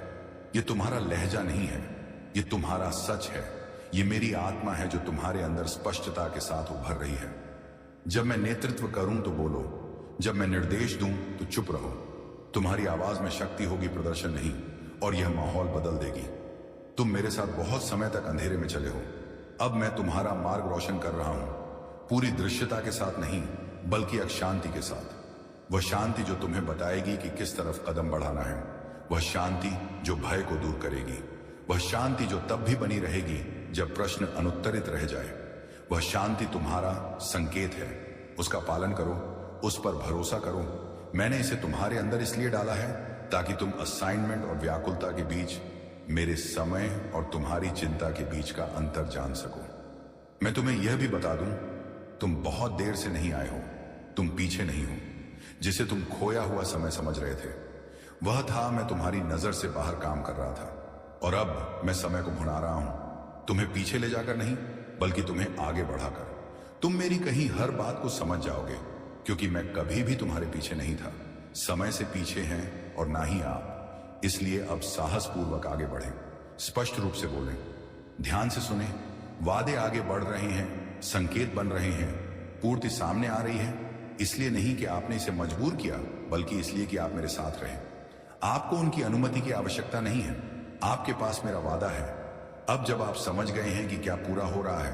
ये तुम्हारा लहजा नहीं है, ये तुम्हारा सच है। ये मेरी आत्मा है जो तुम्हारे अंदर स्पष्टता के साथ उभर रही है। जब मैं नेतृत्व करूं तो बोलो, जब मैं निर्देश दूं तो चुप रहो। तुम्हारी आवाज में शक्ति होगी, प्रदर्शन नहीं, और यह माहौल बदल देगी। तुम मेरे साथ बहुत समय तक अंधेरे में चले हो, अब मैं तुम्हारा मार्ग रोशन कर रहा हूं, पूरी दृश्यता के साथ नहीं बल्कि एक शांति के साथ। वह शांति जो तुम्हें बताएगी कि किस तरफ कदम बढ़ाना है, वह शांति जो भय को दूर करेगी, वह शांति जो तब भी बनी रहेगी जब प्रश्न अनुत्तरित रह जाए। वह शांति तुम्हारा संकेत है, उसका पालन करो, उस पर भरोसा करो। मैंने इसे तुम्हारे अंदर इसलिए डाला है ताकि तुम असाइनमेंट और व्याकुलता के बीच, मेरे समय और तुम्हारी चिंता के बीच का अंतर जान सको। मैं तुम्हें यह भी बता दूं, तुम बहुत देर से नहीं आए हो, तुम पीछे नहीं हो। जिसे तुम खोया हुआ समय समझ रहे थे, वह था मैं तुम्हारी नजर से बाहर काम कर रहा था, और अब मैं समय को भुना रहा हूं, तुम्हें पीछे ले जाकर नहीं बल्कि तुम्हें आगे बढ़ाकर। तुम मेरी कहीं हर बात को समझ जाओगे, क्योंकि मैं कभी भी तुम्हारे पीछे नहीं था, समय से पीछे हैं और ना ही आप। इसलिए अब साहसपूर्वक आगे बढ़ें, स्पष्ट रूप से बोलें, ध्यान से सुने। वादे आगे बढ़ रहे हैं, संकेत बन रहे हैं, पूर्ति सामने आ रही है। इसलिए नहीं कि आपने इसे मजबूर किया, बल्कि इसलिए कि आप मेरे साथ रहे। आपको उनकी अनुमति की आवश्यकता नहीं है, आपके पास मेरा वादा है। अब जब आप समझ गए हैं कि क्या पूरा हो रहा है,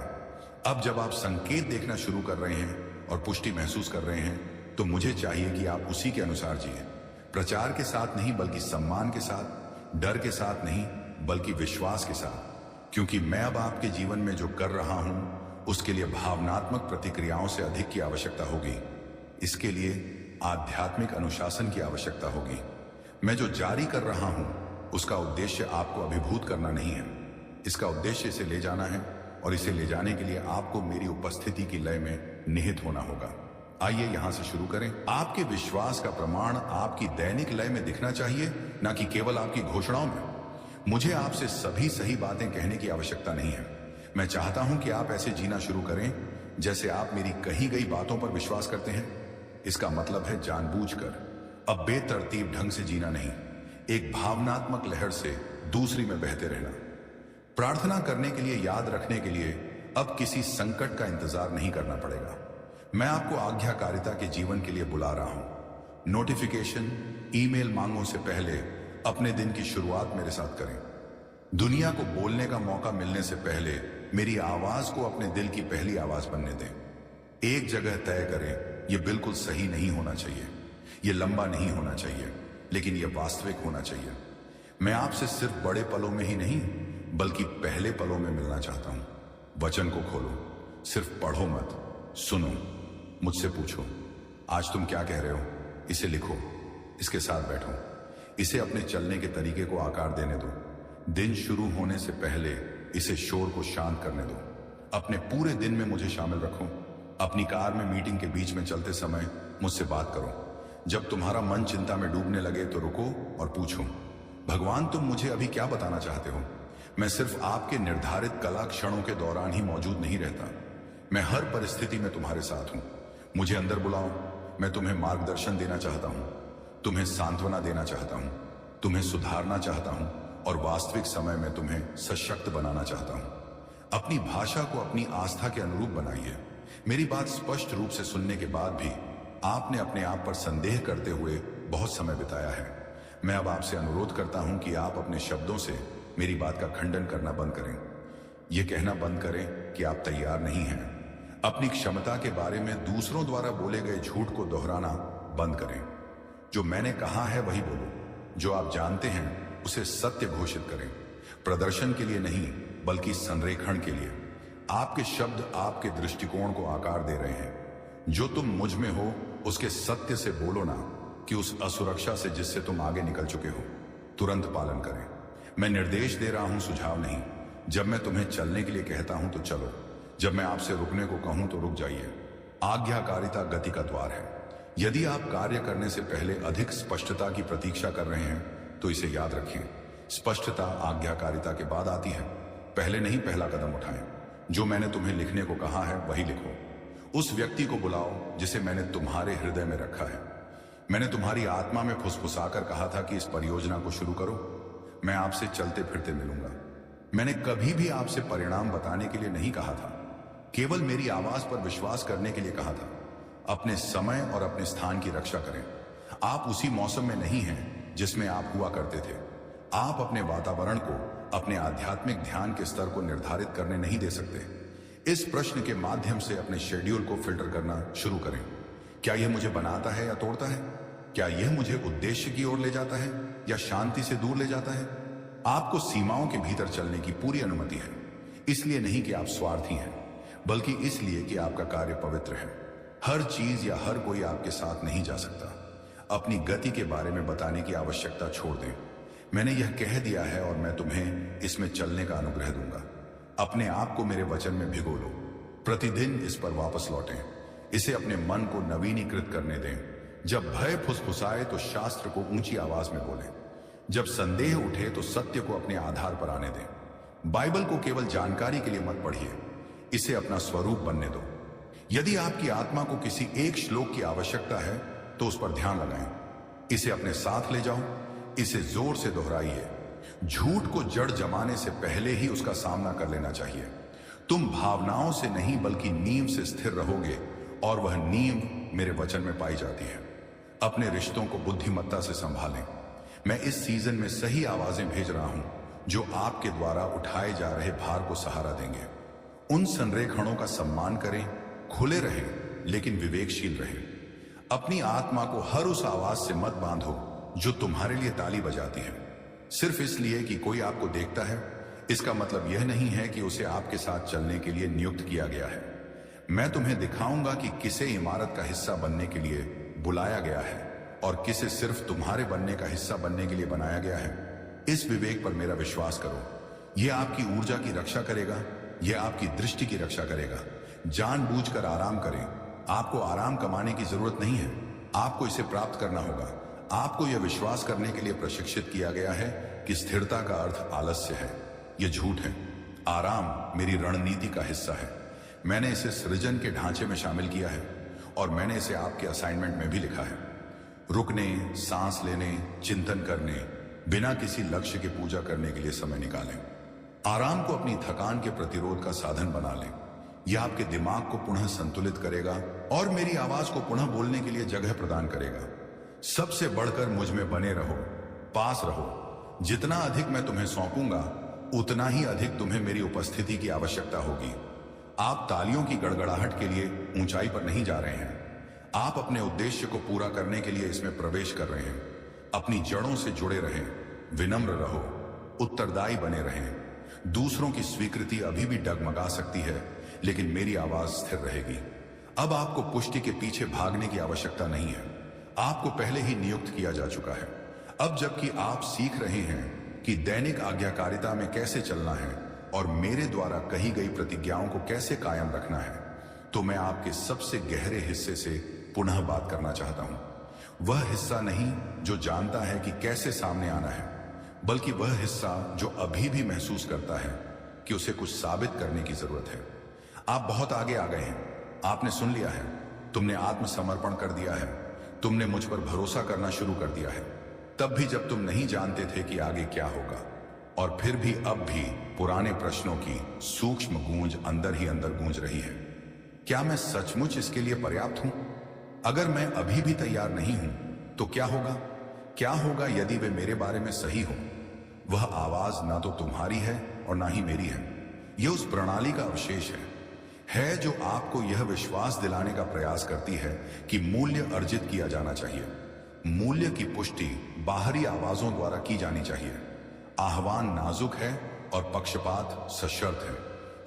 अब जब आप संकेत देखना शुरू कर रहे हैं और पुष्टि महसूस कर रहे हैं, तो मुझे चाहिए कि आप उसी के अनुसार जिए। प्रचार के साथ नहीं बल्कि सम्मान के साथ, डर के साथ नहीं बल्कि विश्वास के साथ। क्योंकि मैं अब आपके जीवन में जो कर रहा हूं उसके लिए भावनात्मक प्रतिक्रियाओं से अधिक की आवश्यकता होगी। इसके लिए आध्यात्मिक अनुशासन की आवश्यकता होगी। मैं जो जारी कर रहा हूं उसका उद्देश्य आपको अभिभूत करना नहीं है, इसका उद्देश्य इसे ले जाना है, और इसे ले जाने के लिए आपको मेरी उपस्थिति की लय में निहित होना होगा। आइए यहां से शुरू करें। आपके विश्वास का प्रमाण आपकी दैनिक लय में दिखना चाहिए, ना कि केवल आपकी घोषणाओं में। मुझे आपसे सभी सही बातें कहने की आवश्यकता नहीं है। मैं चाहता हूं कि आप ऐसे जीना शुरू करें जैसे आप मेरी कही गई बातों पर विश्वास करते हैं। इसका मतलब है जानबूझकर, अब बेतरतीब ढंग से जीना नहीं, एक भावनात्मक लहर से दूसरी में बहते रहना। प्रार्थना करने के लिए, याद रखने के लिए अब किसी संकट का इंतजार नहीं करना पड़ेगा। मैं आपको आज्ञाकारिता के जीवन के लिए बुला रहा हूं। नोटिफिकेशन, ईमेल मांगों से पहले अपने दिन की शुरुआत मेरे साथ करें। दुनिया को बोलने का मौका मिलने से पहले मेरी आवाज को अपने दिल की पहली आवाज बनने दें। एक जगह तय करें, यह बिल्कुल सही नहीं होना चाहिए, यह लंबा नहीं होना चाहिए, लेकिन यह वास्तविक होना चाहिए। मैं आपसे सिर्फ बड़े पलों में ही नहीं बल्कि पहले पलों में मिलना चाहता हूं। वचन को खोलो, सिर्फ पढ़ो मत, सुनो, मुझसे पूछो, आज तुम क्या कह रहे हो, इसे लिखो, इसके साथ बैठो, इसे अपने चलने के तरीके को आकार देने दो। दिन शुरू होने से पहले इसे शोर को शांत करने दो। अपने पूरे दिन में मुझे शामिल रखो। अपनी कार में मीटिंग के बीच में चलते समय मुझसे बात करो। जब तुम्हारा मन चिंता में डूबने लगे तो रुको और पूछो, भगवान तुम मुझे अभी क्या बताना चाहते हो। मैं सिर्फ आपके निर्धारित कला क्षणों के दौरान ही मौजूद नहीं रहता, मैं हर परिस्थिति में तुम्हारे साथ हूं। मुझे अंदर बुलाओ, मैं तुम्हें मार्गदर्शन देना चाहता हूं, तुम्हें सांत्वना देना चाहता हूं, तुम्हें सुधारना चाहता हूं, और वास्तविक समय में तुम्हें सशक्त बनाना चाहता हूं। अपनी भाषा को अपनी आस्था के अनुरूप बनाइए। मेरी बात स्पष्ट रूप से सुनने के बाद भी आपने अपने आप पर संदेह करते हुए बहुत समय बिताया है। मैं अब आपसे अनुरोध करता हूं कि आप अपने शब्दों से मेरी बात का खंडन करना बंद करें। यह कहना बंद करें कि आप तैयार नहीं हैं। अपनी क्षमता के बारे में दूसरों द्वारा बोले गए झूठ को दोहराना बंद करें। जो मैंने कहा है वही बोलो, जो आप जानते हैं उसे सत्य घोषित करें। प्रदर्शन के लिए नहीं बल्कि संरेखण के लिए। आपके शब्द आपके दृष्टिकोण को आकार दे रहे हैं। जो तुम मुझ में हो उसके सत्य से बोलो ना कि उस असुरक्षा से जिससे तुम आगे निकल चुके हो। तुरंत पालन करें। मैं निर्देश दे रहा हूं, सुझाव नहीं। जब मैं तुम्हें चलने के लिए कहता हूं तो चलो, जब मैं आपसे रुकने को कहूं तो रुक जाइए। आज्ञाकारिता गति का द्वार है। यदि आप कार्य करने से पहले अधिक स्पष्टता की प्रतीक्षा कर रहे हैं तो इसे याद रखें, स्पष्टता आज्ञाकारिता के बाद आती है। पहले नहीं, पहला कदम उठाएं। जो मैंने तुम्हें लिखने को कहा है वही लिखो। उस व्यक्ति को बुलाओ जिसे मैंने तुम्हारे हृदय में रखा है। मैंने तुम्हारी आत्मा में फुसफुसाकर कहा था कि इस परियोजना को शुरू करो। मैं आपसे चलते फिरते मिलूंगा। मैंने कभी भी आपसे परिणाम बताने के लिए नहीं कहा था, केवल मेरी आवाज पर विश्वास करने के लिए कहा था। अपने समय और अपने स्थान की रक्षा करें। आप उसी मौसम में नहीं हैं जिसमें आप हुआ करते थे। आप अपने वातावरण को, अपने आध्यात्मिक ध्यान के स्तर को निर्धारित करने नहीं दे सकते। इस प्रश्न के माध्यम से अपने शेड्यूल को फिल्टर करना शुरू करें। क्या यह मुझे बनाता है या तोड़ता है? क्या यह मुझे उद्देश्य की ओर ले जाता है या शांति से दूर ले जाता है? आपको सीमाओं के भीतर चलने की पूरी अनुमति है। इसलिए नहीं कि आप स्वार्थी हैं, बल्कि इसलिए कि आपका कार्य पवित्र है। हर चीज या हर कोई आपके साथ नहीं जा सकता। अपनी गति के बारे में बताने की आवश्यकता छोड़ दें। मैंने यह कह दिया है और मैं तुम्हें इसमें चलने का अनुग्रह दूंगा। अपने आप को मेरे वचन में भिगो लो। प्रतिदिन इस पर वापस लौटें। इसे अपने मन को नवीनीकृत करने दें। जब भय फुसफुसाए तो शास्त्र को ऊंची आवाज में बोलें। जब संदेह उठे तो सत्य को अपने आधार पर आने दें। बाइबल को केवल जानकारी के लिए मत पढ़िए, इसे अपना स्वरूप बनने दो। यदि आपकी आत्मा को किसी एक श्लोक की आवश्यकता है तो उस पर ध्यान लगाएं। इसे अपने साथ ले जाओ, इसे जोर से दोहराइए। झूठ को जड़ जमाने से पहले ही उसका सामना कर लेना चाहिए। तुम भावनाओं से नहीं बल्कि नींव से स्थिर रहोगे और वह नींव मेरे वचन में पाई जाती है। अपने रिश्तों को बुद्धिमत्ता से संभालें। मैं इस सीजन में सही आवाजें भेज रहा हूं जो आपके द्वारा उठाए जा रहे भार को सहारा देंगे। उन संरेखणों का सम्मान करें, खुले रहें लेकिन विवेकशील रहें। अपनी आत्मा को हर उस आवाज से मत बांधो जो तुम्हारे लिए ताली बजाती है। सिर्फ इसलिए कि कोई आपको देखता है, इसका मतलब यह नहीं है कि उसे आपके साथ चलने के लिए नियुक्त किया गया है। मैं तुम्हें दिखाऊंगा कि किसे इमारत का हिस्सा बनने के लिए बुलाया गया है और किसे सिर्फ तुम्हारे बनने का हिस्सा बनने के लिए बनाया गया है। इस विवेक पर मेरा विश्वास करो। यह आपकी ऊर्जा की रक्षा करेगा, यह आपकी दृष्टि की रक्षा करेगा। जानबूझकर आराम करें। आपको आराम कमाने की जरूरत नहीं है, आपको इसे प्राप्त करना होगा। आपको यह विश्वास करने के लिए प्रशिक्षित किया गया है कि स्थिरता का अर्थ आलस्य है। यह झूठ है। आराम मेरी रणनीति का हिस्सा है। मैंने इसे सृजन के ढांचे में शामिल किया है और मैंने इसे आपके असाइनमेंट में भी लिखा है। रुकने, सांस लेने, चिंतन करने, बिना किसी लक्ष्य के पूजा करने के लिए समय निकालें। आराम को अपनी थकान के प्रतिरोध का साधन बना लें। यह आपके दिमाग को पुनः संतुलित करेगा और मेरी आवाज को पुनः बोलने के लिए जगह प्रदान करेगा। सबसे बढ़कर मुझ में बने रहो, पास रहो। जितना अधिक मैं तुम्हें सौंपूंगा उतना ही अधिक तुम्हें मेरी उपस्थिति की आवश्यकता होगी। आप तालियों की गड़गड़ाहट के लिए ऊंचाई पर नहीं जा रहे हैं, आप अपने उद्देश्य को पूरा करने के लिए इसमें प्रवेश कर रहे हैं। अपनी जड़ों से जुड़े रहें, विनम्र रहो, उत्तरदायी बने रहें। दूसरों की स्वीकृति अभी भी डगमगा सकती है, लेकिन मेरी आवाज स्थिर रहेगी। अब आपको पुष्टि के पीछे भागने की आवश्यकता नहीं है। आपको पहले ही नियुक्त किया जा चुका है। अब जबकि आप सीख रहे हैं कि दैनिक आज्ञाकारिता में कैसे चलना है और मेरे द्वारा कही गई प्रतिज्ञाओं को कैसे कायम रखना है, तो मैं आपके सबसे गहरे हिस्से से पुनः बात करना चाहता हूं। वह हिस्सा नहीं जो जानता है कि कैसे सामने आना है, बल्कि वह हिस्सा जो अभी भी महसूस करता है कि उसे कुछ साबित करने की जरूरत है। आप बहुत आगे आ गए हैं। आपने सुन लिया है, तुमने आत्मसमर्पण कर दिया है, तुमने मुझ पर भरोसा करना शुरू कर दिया है। तब भी जब तुम नहीं जानते थे कि आगे क्या होगा, और फिर भी अब भी पुराने प्रश्नों की सूक्ष्म गूंज अंदर ही अंदर गूंज रही है। क्या मैं सचमुच इसके लिए पर्याप्त हूं? अगर मैं अभी भी तैयार नहीं हूं तो क्या होगा? क्या होगा यदि वे मेरे बारे में सही हो? वह आवाज ना तो तुम्हारी है और ना ही मेरी है। यह उस प्रणाली का अवशेष है जो आपको यह विश्वास दिलाने का प्रयास करती है कि मूल्य अर्जित किया जाना चाहिए। मूल्य की पुष्टि बाहरी आवाजों द्वारा की जानी चाहिए। आह्वान नाजुक है और पक्षपात सशर्त है,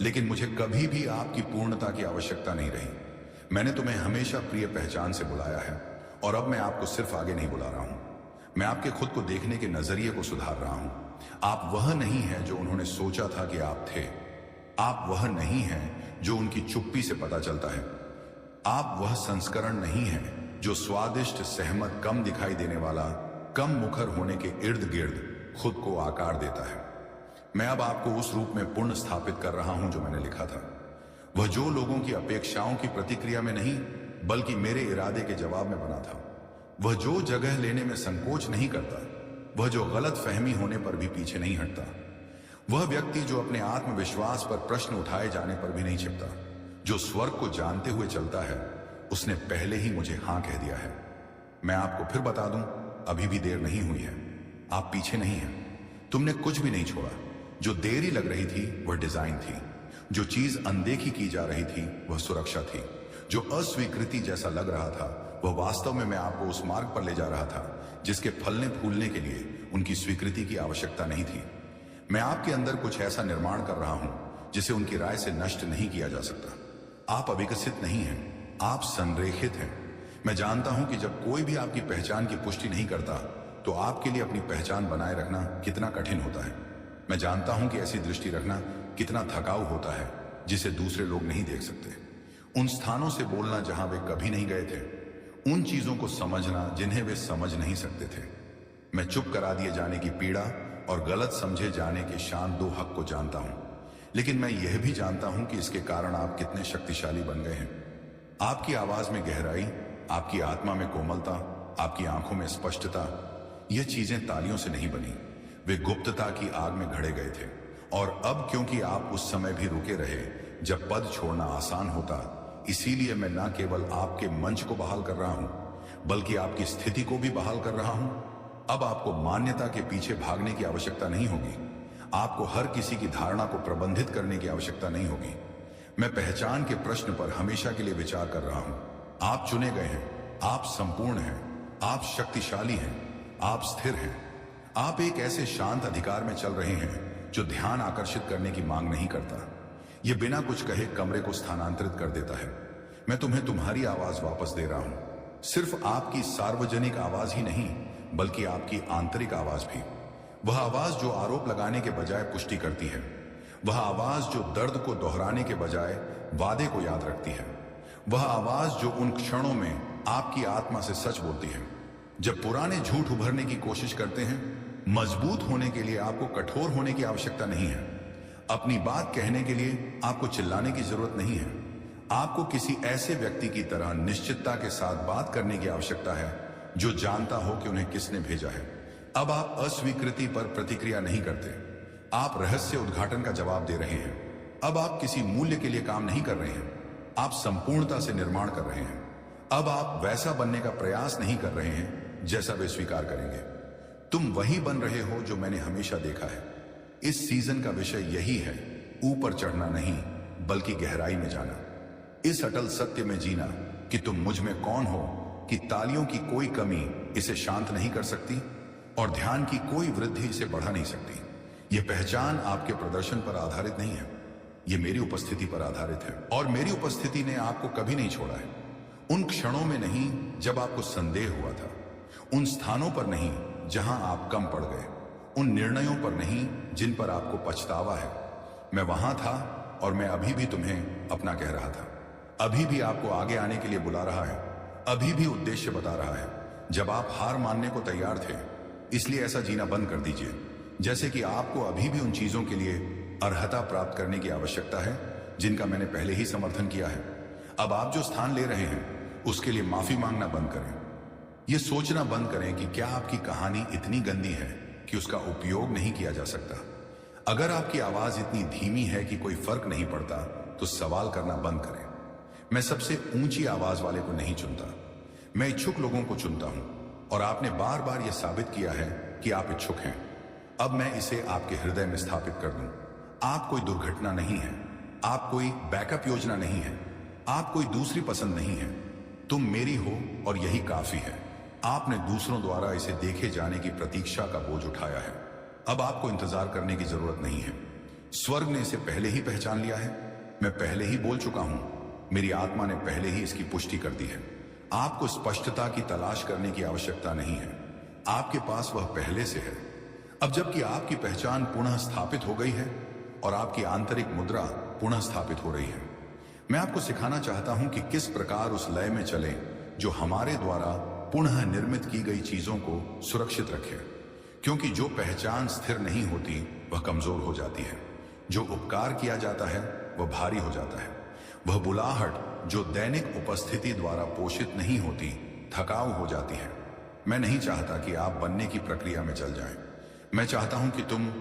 लेकिन मुझे कभी भी आपकी पूर्णता की आवश्यकता नहीं रही। मैंने तुम्हें हमेशा प्रिय पहचान से बुलाया है और अब मैं आपको सिर्फ आगे नहीं बुला रहा हूं, मैं आपके खुद को देखने के नजरिए को सुधार रहा हूं। आप वह नहीं है जो उन्होंने सोचा था कि आप थे। आप वह नहीं हैं जो उनकी चुप्पी से पता चलता है। आप वह संस्करण नहीं हैं जो स्वादिष्ट, सहमत, कम दिखाई देने वाला, कम मुखर होने के इर्द गिर्द खुद को आकार देता है। मैं अब आपको उस रूप में पुनः स्थापित कर रहा हूं जो मैंने लिखा था। वह जो लोगों की अपेक्षाओं की प्रतिक्रिया में नहीं बल्कि मेरे इरादे के जवाब में बना था। वह जो जगह लेने में संकोच नहीं करता, वह जो गलत फहमी होने पर भी पीछे नहीं हटता, वह व्यक्ति जो अपने आत्मविश्वास पर प्रश्न उठाए जाने पर भी नहीं छिपता, जो स्वर्ग को जानते हुए चलता है, उसने पहले ही मुझे हां कह दिया है। मैं आपको फिर बता दूं, अभी भी देर नहीं हुई है। आप पीछे नहीं हैं। तुमने कुछ भी नहीं छोड़ा। जो देरी लग रही थी वह डिजाइन थी, जो चीज अनदेखी की जा रही थी वह सुरक्षा थी, जो अस्वीकृति जैसा लग रहा था वह वास्तव में मैं आपको उस मार्ग पर ले जा रहा था जिसके फलने फूलने के लिए उनकी स्वीकृति की आवश्यकता नहीं थी। मैं आपके अंदर कुछ ऐसा निर्माण कर रहा हूं जिसे उनकी राय से नष्ट नहीं किया जा सकता। आप अविकसित नहीं हैं, आप संरेखित हैं। मैं जानता हूं कि जब कोई भी आपकी पहचान की पुष्टि नहीं करता तो आपके लिए अपनी पहचान बनाए रखना कितना कठिन होता है। मैं जानता हूं कि ऐसी दृष्टि रखना कितना थकाऊ होता है जिसे दूसरे लोग नहीं देख सकते। उन स्थानों से बोलना जहां वे कभी नहीं गए थे, उन चीजों को समझना जिन्हें वे समझ नहीं सकते थे। मैं चुप करा दिए जाने की पीड़ा और गलत समझे जाने के शान दो हक को जानता हूं, लेकिन मैं यह भी जानता हूं कि इसके कारण आप कितने शक्तिशाली बन गए हैं। आपकी आवाज में गहराई, आपकी आत्मा में कोमलता, आपकी आंखों में स्पष्टता, यह चीजें तालियों से नहीं बनी, वे गुप्तता की आग में घड़े गए थे। और अब क्योंकि आप उस समय भी रुके रहे जब पद छोड़ना आसान होता, इसीलिए मैं न केवल आपके मंच को बहाल कर रहा हूं बल्कि आपकी स्थिति को भी बहाल कर रहा हूं। अब आपको मान्यता के पीछे भागने की आवश्यकता नहीं होगी। आपको हर किसी की धारणा को प्रबंधित करने की आवश्यकता नहीं होगी। मैं पहचान के प्रश्न पर हमेशा के लिए विचार कर रहा हूं। आप चुने गए हैं, आप संपूर्ण हैं, आप शक्तिशाली हैं, आप स्थिर हैं। आप एक ऐसे शांत अधिकार में चल रहे हैं जो ध्यान आकर्षित करने की मांग नहीं करता। यह बिना कुछ कहे कमरे को स्थानांतरित कर देता है। मैं तुम्हें तुम्हारी आवाज वापस दे रहा हूं, सिर्फ आपकी सार्वजनिक आवाज ही नहीं बल्कि आपकी आंतरिक आवाज भी। वह आवाज जो आरोप लगाने के बजाय पुष्टि करती है, वह आवाज जो दर्द को दोहराने के बजाय वादे को याद रखती है, वह आवाज जो उन क्षणों में आपकी आत्मा से सच बोलती है जब पुराने झूठ उभरने की कोशिश करते हैं। मजबूत होने के लिए आपको कठोर होने की आवश्यकता नहीं है। अपनी बात कहने के लिए आपको चिल्लाने की जरूरत नहीं है। आपको किसी ऐसे व्यक्ति की तरह निश्चितता के साथ बात करने की आवश्यकता है जो जानता हो कि उन्हें किसने भेजा है। अब आप अस्वीकृति पर प्रतिक्रिया नहीं करते, आप रहस्य उद्घाटन का जवाब दे रहे हैं। अब आप किसी मूल्य के लिए काम नहीं कर रहे हैं, आप संपूर्णता से निर्माण कर रहे हैं। अब आप वैसा बनने का प्रयास नहीं कर रहे हैं जैसा वे स्वीकार करेंगे। तुम वही बन रहे हो जो मैंने हमेशा देखा है। इस सीजन का विषय यही है, ऊपर चढ़ना नहीं बल्कि गहराई में जाना। इस अटल सत्य में जीना कि तुम मुझ में कौन हो, कि तालियों की कोई कमी इसे शांत नहीं कर सकती और ध्यान की कोई वृद्धि इसे बढ़ा नहीं सकती। यह पहचान आपके प्रदर्शन पर आधारित नहीं है, यह मेरी उपस्थिति पर आधारित है। और मेरी उपस्थिति ने आपको कभी नहीं छोड़ा है। उन क्षणों में नहीं जब आपको संदेह हुआ था, उन स्थानों पर नहीं जहां आप कम पड़ गए, उन निर्णयों पर नहीं जिन पर आपको पछतावा है। मैं वहां था और मैं अभी भी तुम्हें अपना कह रहा था, अभी भी आपको आगे आने के लिए बुला रहा है, अभी भी उद्देश्य बता रहा है। जब आप हार मानने को तैयार थे, इसलिए ऐसा जीना बंद कर दीजिए जैसे कि आपको अभी भी उन चीजों के लिए अर्हता प्राप्त करने की आवश्यकता है जिनका मैंने पहले ही समर्थन किया है। अब आप जो स्थान ले रहे हैं उसके लिए माफी मांगना बंद करें। यह सोचना बंद करें कि क्या आपकी कहानी इतनी गंदी है कि उसका उपयोग नहीं किया जा सकता। अगर आपकी आवाज इतनी धीमी है कि कोई फर्क नहीं पड़ता तो सवाल करना बंद करें। मैं सबसे ऊंची आवाज वाले को नहीं चुनता, मैं इच्छुक लोगों को चुनता हूं और आपने बार बार यह साबित किया है कि आप इच्छुक हैं। अब मैं इसे आपके हृदय में स्थापित कर दूं। आप कोई दुर्घटना नहीं है, आप कोई बैकअप योजना नहीं है, आप कोई दूसरी पसंद नहीं है। तुम मेरी हो और यही काफी है। आपने दूसरों द्वारा इसे देखे जाने की प्रतीक्षा का बोझ उठाया है। अब आपको इंतजार करने की जरूरत नहीं है। स्वर्ग ने इसे पहले ही पहचान लिया है। मैं पहले ही बोल चुका हूं, मेरी आत्मा ने पहले ही इसकी पुष्टि कर दी है। आपको स्पष्टता की तलाश करने की आवश्यकता नहीं है, आपके पास वह पहले से है। अब जबकि आपकी पहचान पुनः स्थापित हो गई है और आपकी आंतरिक मुद्रा पुनः स्थापित हो रही है, मैं आपको सिखाना चाहता हूं कि किस प्रकार उस लय में चलें जो हमारे द्वारा पुनः निर्मित की गई चीजों को सुरक्षित रखे। क्योंकि जो पहचान स्थिर नहीं होती वह कमजोर हो जाती है, जो उपकार किया जाता है वह भारी हो जाता है। वह बुलाहट जो दैनिक उपस्थिति द्वारा पोषित नहीं होती, थकाऊ हो जाती है। मैं नहीं चाहता कि आप बनने की प्रक्रिया में चल जाएं। मैं चाहता हूं कि तुम